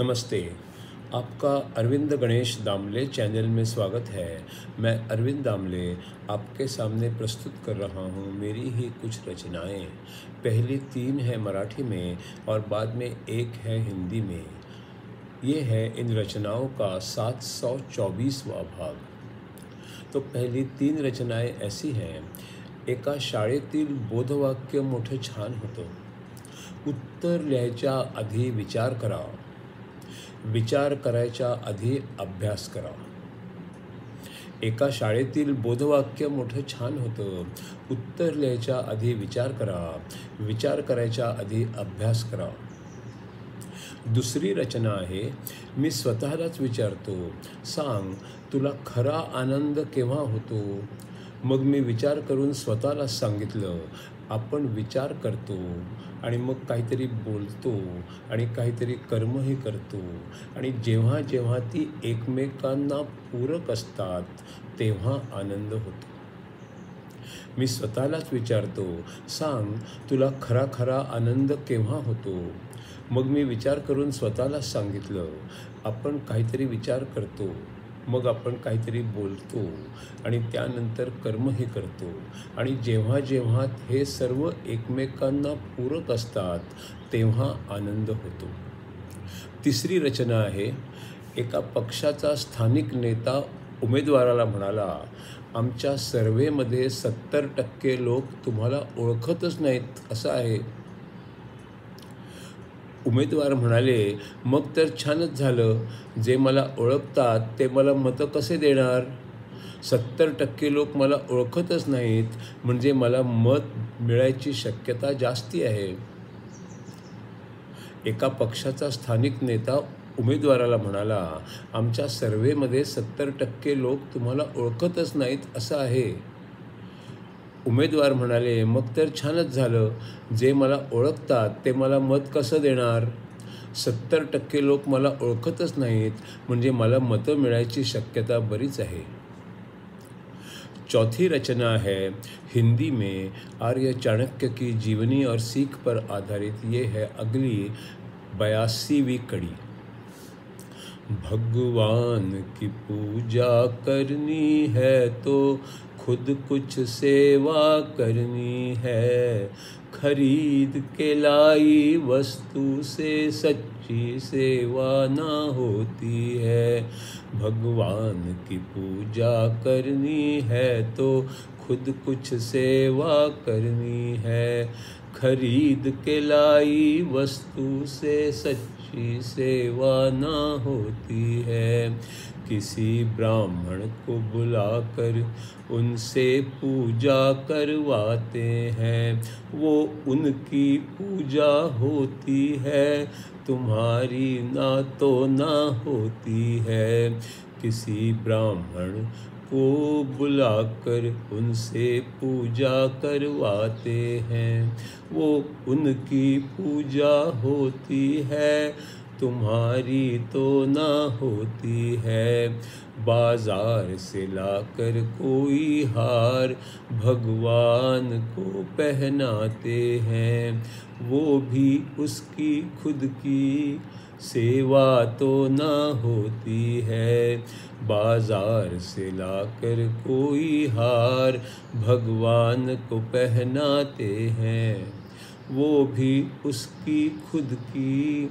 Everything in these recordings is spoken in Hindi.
नमस्ते। आपका अरविंद गणेश दामले चैनल में स्वागत है। मैं अरविंद दामले आपके सामने प्रस्तुत कर रहा हूँ मेरी ही कुछ रचनाएं। पहली 3 है मराठी में और बाद में एक है हिंदी में। ये है इन रचनाओं का 724वां भाग। तो पहली 3 रचनाएं ऐसी हैं। एका शाळेतील बोधवाक्य मोठं छान होतं, उत्तर लिहायच्या आधी विचार करा, विचार करायच्या आधी अभ्यास करा। एका शाळेतील बोधवाक्य मोठं छान होतं, उत्तर लिहायच्या आधी विचार करा, विचार करायच्या आधी अभ्यास करा। दुसरी रचना आहे, मी स्वतःलाच विचारतो, सांग तुला खरा आनंद केव्हा होतो। मग मी विचार करून स्वतःला सांगितलं, आपण विचार करतो आणि मग काहीतरी बोलतो आणि काहीतरी कर्मही करतो आणि जेव्हा जेव्हा ती एकमेकांना पूरक असतात तेव्हा आनंद होतो। मी स्वतःलाच विचारतो, सांग तुला खरा आनंद केव्हा होतो। मग मी विचार करून स्वतःला सांगितलं, आपण काहीतरी विचार करतो, मग आपण काहीतरी बोलतो आणि त्यानंतर कर्मही करतो आणि जेव्हा जेव्हा हे सर्व एकमेकांना पूरक असतात तेव्हा आनंद होतो। तिसरी रचना आहे, एका पक्षाचा स्थानिक नेता उमेदवाराला म्हणाला, आमच्या सर्व्हेमध्ये 70% लोक तुम्हाला ओळखतच नाहीत असं आहे। उमेदवार म्हणाले, मग तर छानच झालं, जे मला ओळखतात ते मला मतं कसे देणार। 70% लोक मला ओळखतच नाहीत म्हणजे मला मत मिळायची शक्यता जास्ती आहे। एका पक्षाचा स्थानिक नेता उमेदवाराला म्हणाला, आमच्या सर्व्हेमध्ये 70% लोक तुम्हाला ओळखतच नाहीत असं आहे। उमेदवार म्हणाले, मग तर छानच झालं, जे मला ओळखतात ते मला मत कसं देणार। 70% लोक मला ओळखतच नाहीत म्हणजे मला मतं मिळायची शक्यता बरीच आहे। चौथी रचना है हिंदी में, आर्य चाणक्य की जीवनी और सीख पर आधारित। ये है अगली 82वीं कड़ी। भगवान की पूजा करनी है तो खुद कुछ सेवा करनी है, खरीद के लाई वस्तु से सच्ची सेवा ना होती है। भगवान की पूजा करनी है तो खुद कुछ सेवा करनी है, खरीद के लाई वस्तु से सच्ची सेवा ना होती है। किसी ब्राह्मण को बुलाकर उनसे पूजा करवाते हैं, वो उनकी पूजा होती है, तुम्हारी ना तो ना होती है। किसी ब्राह्मण को बुलाकर उनसे पूजा करवाते हैं, वो उनकी पूजा होती है, तुम्हारी तो ना होती है। बाजार से लाकर कोई हार भगवान को पहनाते हैं, वो भी उसकी खुद की सेवा तो ना होती है। बाजार से लाकर कोई हार भगवान को पहनाते हैं, वो भी उसकी खुद की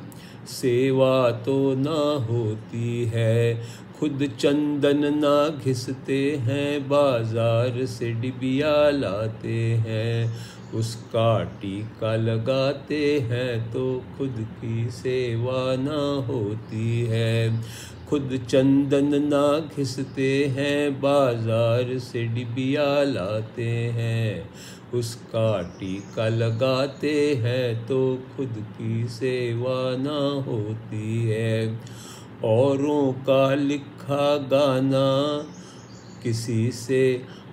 सेवा तो ना होती है। खुद चंदन ना घिसते हैं, बाजार से डिबिया लाते हैं, उसका टीका लगाते हैं तो खुद की सेवा ना होती है। खुद चंदन ना घिसते हैं, बाजार से डिबिया लाते हैं, उसका टीका लगाते हैं तो खुद की सेवा ना होती है। औरों का लिखा गाना किसी से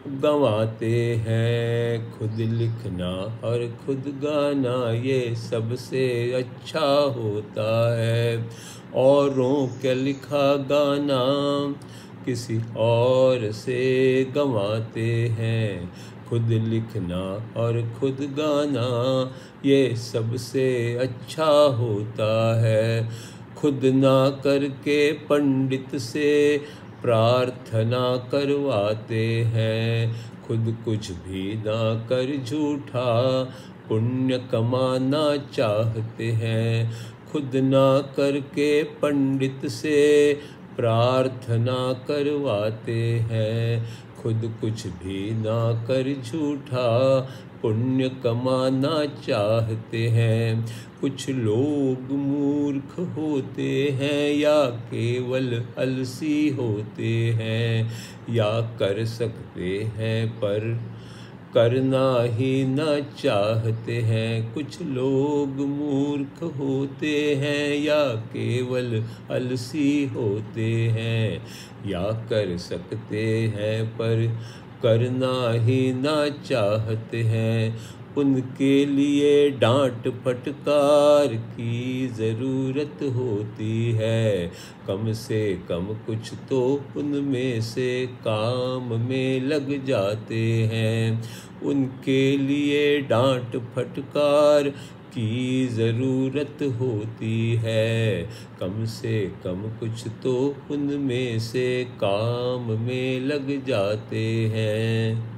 गंवाते हैं, खुद लिखना और खुद गाना ये सबसे अच्छा होता है। औरों का लिखा गाना किसी और से गंवाते हैं, खुद लिखना और खुद गाना ये सबसे अच्छा होता है। खुद ना करके पंडित से प्रार्थना करवाते हैं। खुद कुछ भी ना कर झूठा पुण्य कमाना चाहते हैं। खुद ना करके पंडित से प्रार्थना करवाते हैं। खुद कुछ भी ना कर झूठा पुण्य कमाना चाहते हैं। कुछ लोग मूर्ख होते हैं या केवल आलसी होते हैं, या कर सकते हैं पर करना ही न चाहते हैं। कुछ लोग मूर्ख होते हैं या केवल आलसी होते हैं, या कर सकते हैं पर करना ही न चाहते हैं। उनके लिए डांट फटकार की ज़रूरत होती है। कम से कम कुछ तो उनमें से काम में लग जाते हैं। उनके लिए डांट फटकार की ज़रूरत होती है। कम से कम कुछ तो उनमें से काम में लग जाते हैं।